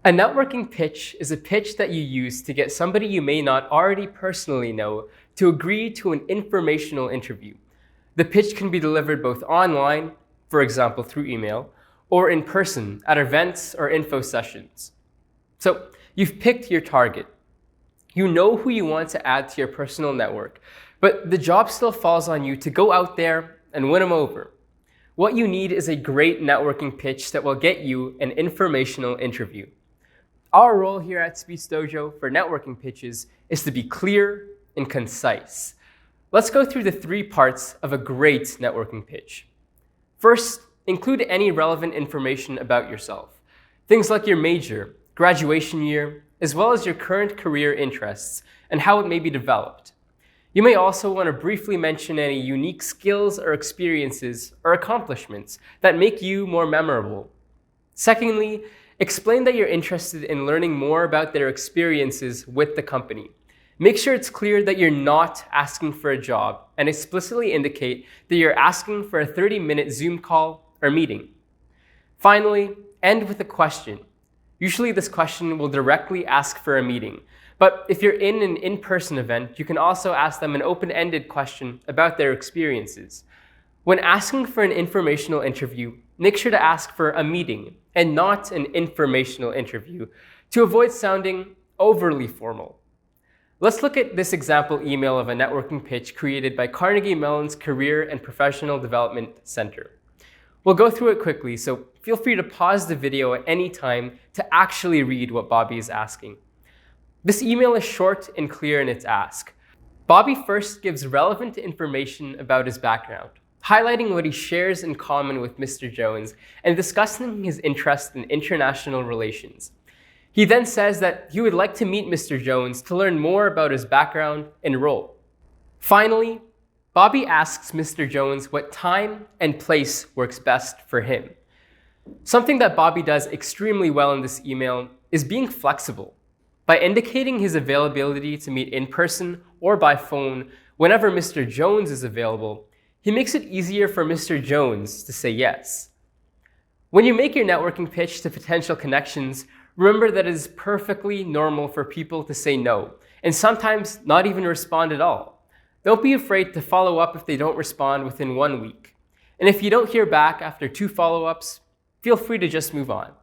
A networking pitch is a pitch that you use to get somebody you may not already personally know to agree to an informational interview. The pitch can be delivered both online, for example through email, or in person at events or info sessions. So you've picked your target. You know who you want to add to your personal network, but the job still falls on you to go out there and win them over. What you need is a great networking pitch that will get you an informational interview. Our role here at Speech Dojo for networking pitches is to be clear and concise. Let's go through the 3 parts of a great networking pitch. First, include any relevant information about yourself. Things like your major, graduation year, as well as your current career interests and how it may be developed. You may also want to briefly mention any unique skills or experiences or accomplishments that make you more memorable. Secondly, explain that you're interested in learning more about their experiences with the company. Make sure it's clear that you're not asking for a job and explicitly indicate that you're asking for a 30-minute Zoom call or meeting. Finally, end with a question. Usually this question will directly ask for a meeting, but if you're in an in-person event, you can also ask them an open-ended question about their experiences. When asking for an informational interview, make sure to ask for a meeting and not an informational interview to avoid sounding overly formal. Let's look at this example email of a networking pitch created by Carnegie Mellon's Career and Professional Development Center. We'll go through it quickly, so feel free to pause the video at any time to actually read what Bobby is asking. This email is short and clear in its ask. Bobby first gives relevant information about his background, highlighting what he shares in common with Mr. Jones and discussing his interest in international relations. He then says that he would like to meet Mr. Jones to learn more about his background and role. Finally, Bobby asks Mr. Jones what time and place works best for him. Something that Bobby does extremely well in this email is being flexible. By indicating his availability to meet in person or by phone whenever Mr. Jones is available, he makes it easier for Mr. Jones to say yes. When you make your networking pitch to potential connections, remember that it is perfectly normal for people to say no, and sometimes not even respond at all. Don't be afraid to follow up if they don't respond within 1 week. And if you don't hear back after 2 follow-ups, feel free to just move on.